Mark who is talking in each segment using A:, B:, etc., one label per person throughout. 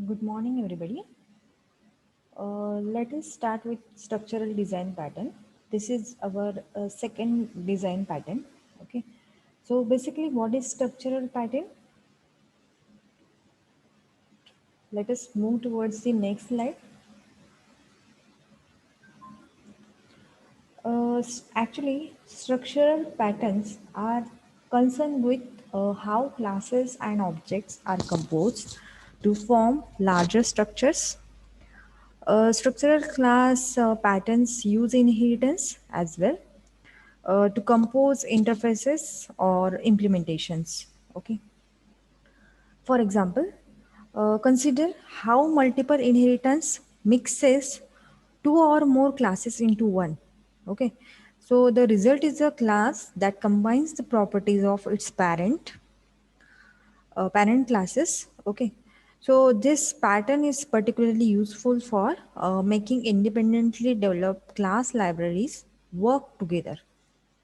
A: Good morning, everybody. Let us start with structural design pattern. This is our second design pattern. Okay. So basically, what is structural pattern? Let us move towards the next slide. Actually, structural patterns are concerned with how classes and objects are composed to form larger structures. Structural class patterns use inheritance as well to compose interfaces or implementations. Okay. For example, consider how multiple inheritance mixes two or more classes into one. Okay. So the result is a class that combines the properties of its parent classes. Okay. So this pattern is particularly useful for making independently developed class libraries work together.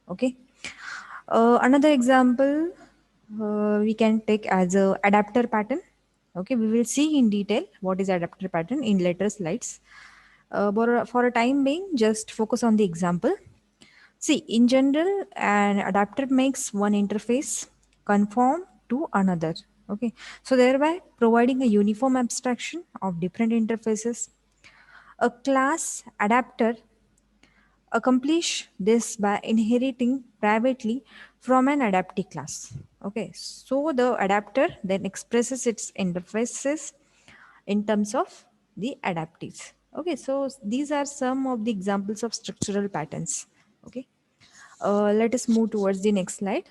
A: Okay. Another example we can take as a adapter pattern. Okay, we will see in detail what is adapter pattern in later slides. But for a time being, just focus on the example. See, in general, an adapter makes one interface conform to another. Okay, so thereby providing a uniform abstraction of different interfaces. A class adapter accomplish this by inheriting privately from an adaptive class. Okay, so the adapter then expresses its interfaces in terms of the adaptives. Okay, so these are some of the examples of structural patterns. Okay, let us move towards the next slide.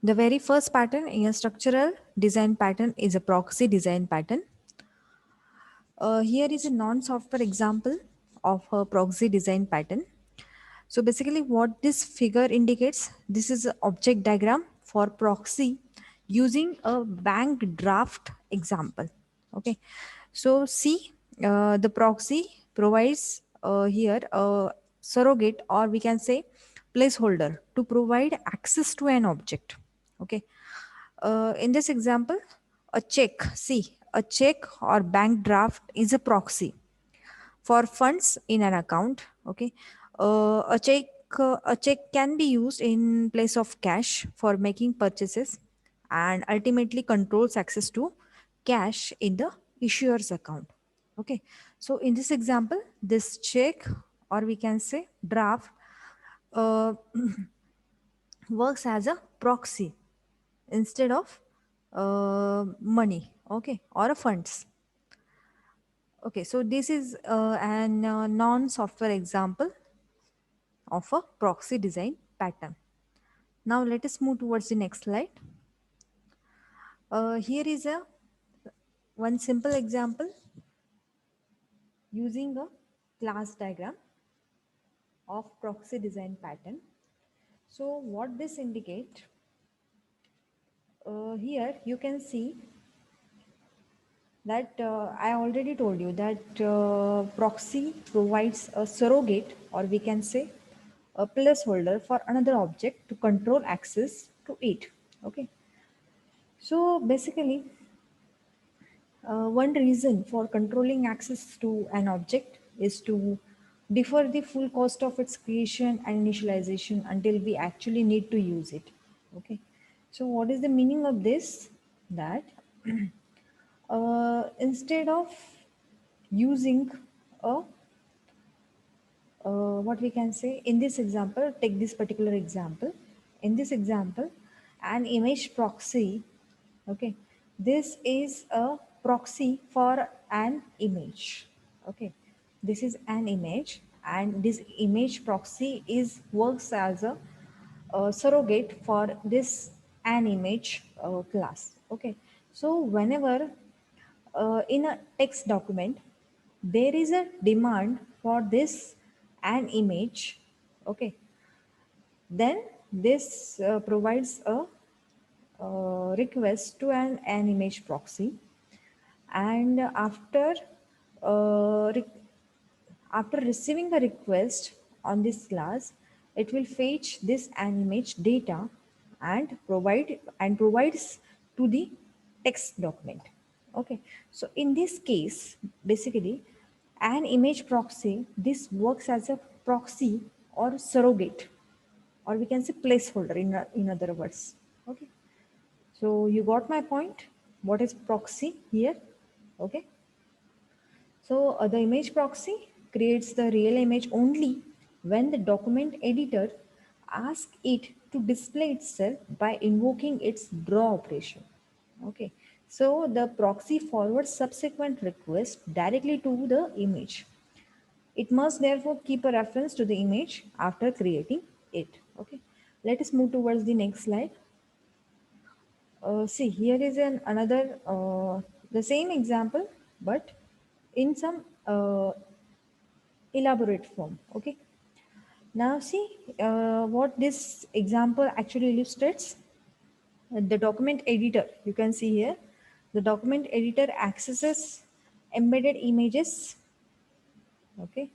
A: The very first pattern in a structural design pattern is a proxy design pattern. Here is a non-software example of a proxy design pattern. So basically what this figure indicates, this is an object diagram for proxy using a bank draft example. Okay. So see, the proxy provides here a surrogate, or we can say placeholder, to provide access to an object. Okay. In this example, a check, see, a check or bank draft is a proxy for funds in an account. Okay, a check can be used in place of cash for making purchases and ultimately controls access to cash in the issuer's account. Okay, so in this example, this check, or we can say draft, uh, works as a proxy instead of money. Okay, or a funds. Okay, so this is an non-software example of a proxy design pattern. Now let us move towards the next slide. Here is a one simple example using a class diagram of proxy design pattern. So what this indicate, here you can see that I already told you that proxy provides a surrogate, or we can say a placeholder for another object to control access to it. Okay, so basically, one reason for controlling access to an object is to defer the full cost of its creation and initialization until we actually need to use it. Okay, so what is the meaning of this? That instead of using a what we can say in this example, take this particular example. In this example, an image proxy, okay, this is a proxy for an image. Okay, this is an image, and this image proxy is works as a surrogate for this an image class. Okay, so whenever in a text document there is a demand for this an image. Okay, then this provides a request to an image proxy, and uh, re- after receiving a request on this class, it will fetch this an image data and provides to the text document. Okay, so in this case, basically, an image proxy, this works as a proxy or surrogate, or we can say placeholder in other words. Okay, so you got my point. What is proxy here? Okay, so the image proxy creates the real image only when the document editor asks it to display itself by invoking its draw operation. Okay, so the proxy forwards subsequent request directly to the image. It must therefore keep a reference to the image after creating it. Okay, let us move towards the next slide. See, here is another the same example, but in some elaborate form. Okay. Now see what this example actually illustrates. The document editor, you can see here, the document editor accesses embedded images, okay,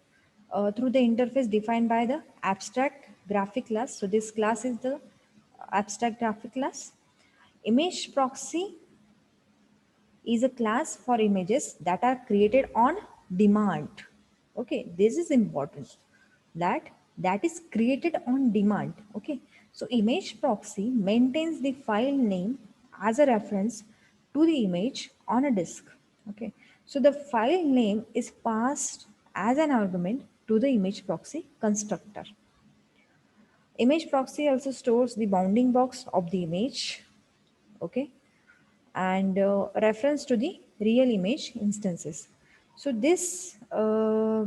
A: through the interface defined by the abstract graphic class. So this class is the abstract graphic class. Image proxy is a class for images that are created on demand. Okay, this is important, that that is created on demand. Okay, so image proxy maintains the file name as a reference to the image on a disk. Okay, so the file name is passed as an argument to the image proxy constructor. Image proxy also stores the bounding box of the image. Okay, and reference to the real image instances. So this draw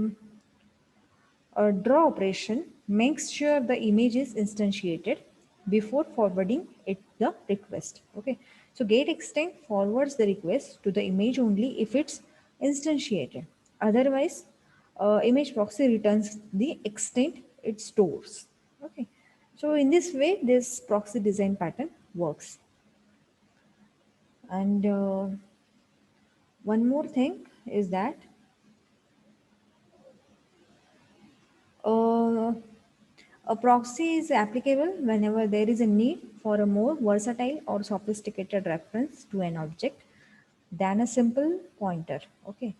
A: operation makes sure the image is instantiated before forwarding it the request. Okay, so get extend forwards the request to the image only if it's instantiated. Otherwise, image proxy returns the extent it stores. Okay, so in this way, this proxy design pattern works. And one more thing is that uh, a proxy is applicable whenever there is a need for a more versatile or sophisticated reference to an object than a simple pointer. Okay.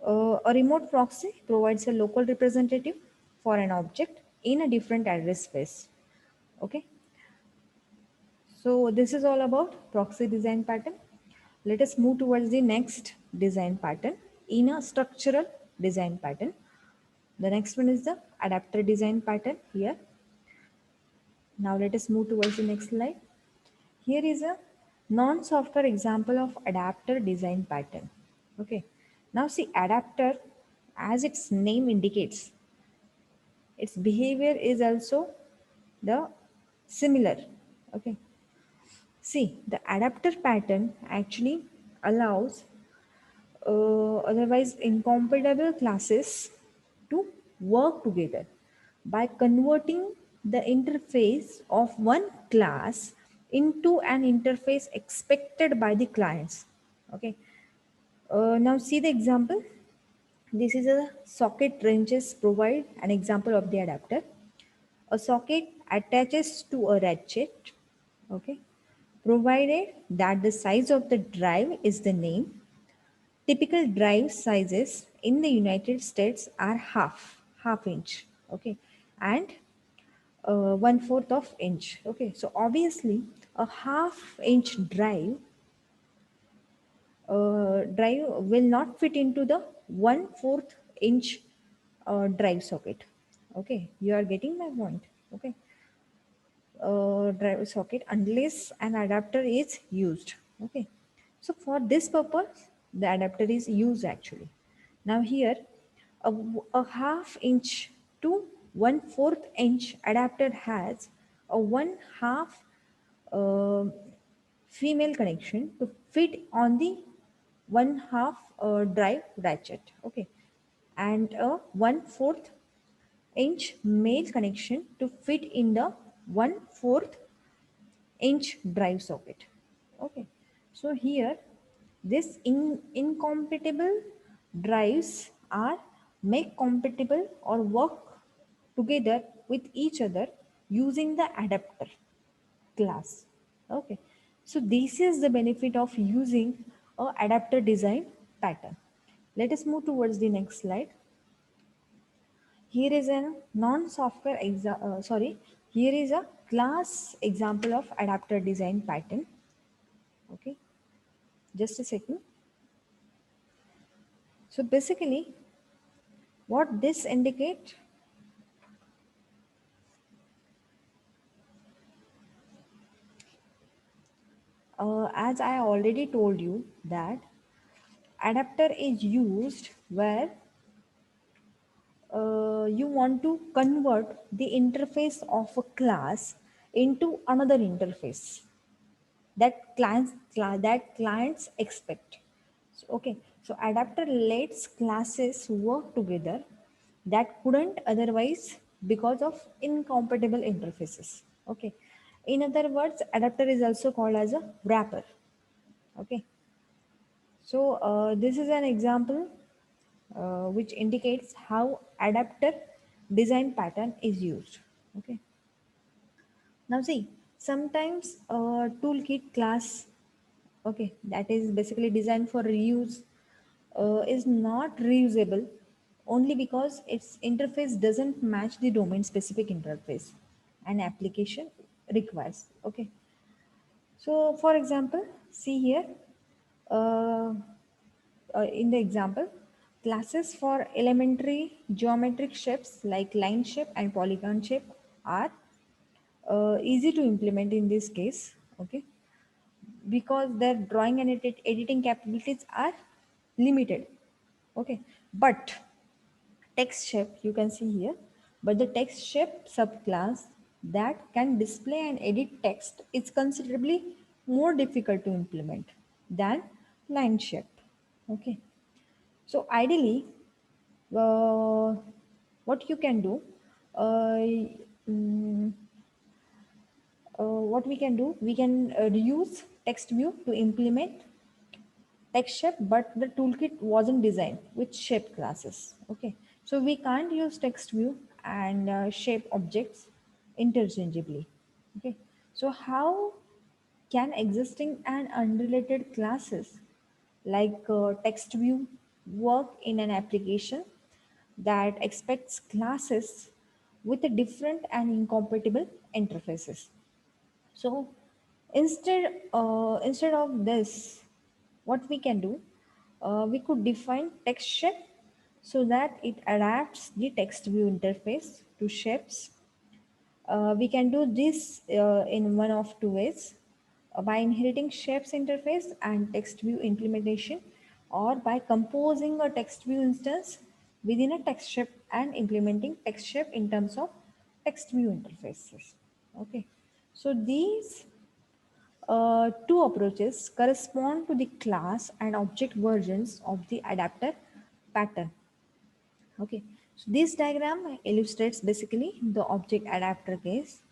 A: A remote proxy provides a local representative for an object in a different address space. Okay. So this is all about proxy design pattern. Let us move towards the next design pattern in a structural design pattern. The next one is the adapter design pattern here. Now let us move towards the next slide. Here is a non-software example of adapter design pattern. Okay. Now see, adapter, as its name indicates, its behavior is also the similar. Okay. See, the adapter pattern actually allows otherwise incompatible classes to work together by converting the interface of one class into an interface expected by the clients. Okay. Now see the example. This is a socket ranges provide an example of the adapter. A socket attaches to a ratchet. Okay. Provided that the size of the drive is the name. Typical drive sizes in the United States are half inch, okay, and 1/4 of inch. Okay, so obviously a half-inch drive will not fit into the 1/4 inch drive socket. Okay, you are getting my point. Okay, drive socket unless an adapter is used. Okay, so for this purpose the adapter is used actually. Now here a half inch to 1/4 inch adapter has a 1/2 uh, female connection to fit on the 1/2 drive ratchet. Okay, and a 1/4 inch male connection to fit in the 1/4 inch drive socket. Okay, so here this incompatible drives are make compatible or work together with each other using the adapter class. Okay, so this is the benefit of using a adapter design pattern. Let us move towards the next slide. Here is a non-software here is a class example of adapter design pattern. Okay, just a second. So basically, what this indicate, as I already told you that adapter is used where you want to convert the interface of a class into another interface that clients expect. So, okay, so adapter lets classes work together that couldn't otherwise because of incompatible interfaces. Okay, in other words, adapter is also called as a wrapper. Okay, so this is an example which indicates how adapter design pattern is used. Okay, now see, sometimes a toolkit class, okay, that is basically designed for reuse, is not reusable only because its interface doesn't match the domain specific interface an application requires. Okay, so for example, see here, uh, in the example, classes for elementary geometric shapes like line shape and polygon shape are easy to implement in this case. Okay, because their drawing and editing capabilities are limited. Okay, but text shape you can see here, but the text shape subclass that can display and edit text is considerably more difficult to implement than line shape. Okay, so ideally, uh, what you can do, uh, mm, what we can do, we can reuse text view to implement text shape, but the toolkit wasn't designed with shape classes. Okay, so we can't use text view and shape objects interchangeably. Okay, so how can existing and unrelated classes like text view work in an application that expects classes with a different and incompatible interfaces? So instead of this, what we can do, we could define text shape so that it adapts the text view interface to shapes. We can do this in one of two ways, by inheriting shapes interface and text view implementation, or by composing a text view instance within a text shape and implementing text shape in terms of text view interfaces. Okay, so these two approaches correspond to the class and object versions of the adapter pattern. Okay, so this diagram illustrates basically the object adapter case.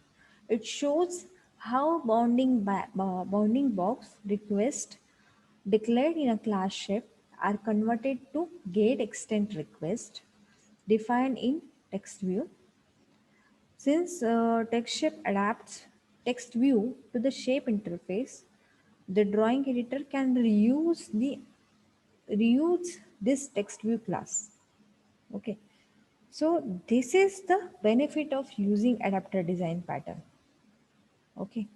A: It shows how bounding box request declared in a class shape are converted to get extent request defined in text view. Since text shape adapts text view to the shape interface, the drawing editor can reuse this text view class. Okay, so this is the benefit of using adapter design pattern. Okay,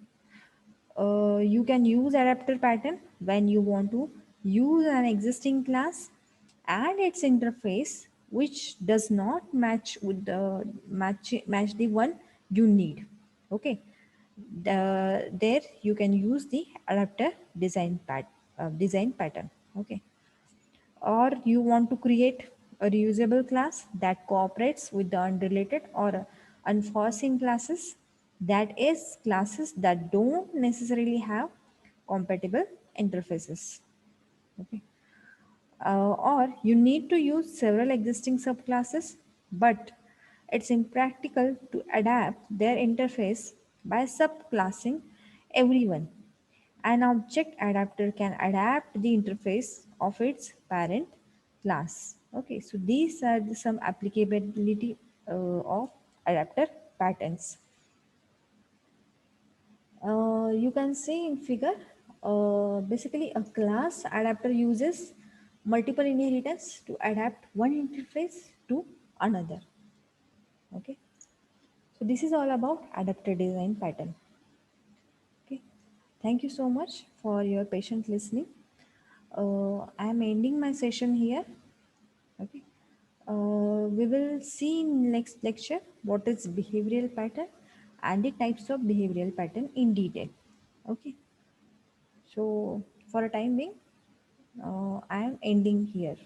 A: you can use adapter pattern when you want to use an existing class and its interface which does not match with the match the one you need. Okay, there you can use the adapter design pattern. Okay, or you want to create a reusable class that cooperates with the unrelated or unforeseen classes, that is classes that don't necessarily have compatible interfaces. Okay, or you need to use several existing subclasses, but it's impractical to adapt their interface by subclassing everyone. An object adapter can adapt the interface of its parent class. Okay, so these are some applicability of adapter patterns. You can see in figure Basically, a class adapter uses multiple inheritance to adapt one interface to another. Okay, so this is all about adapter design pattern. Okay, thank you so much for your patient listening. I am ending my session here. Okay, we will see in next lecture what is behavioral pattern and the types of behavioral pattern in detail. Okay, so for a time being, I am ending here.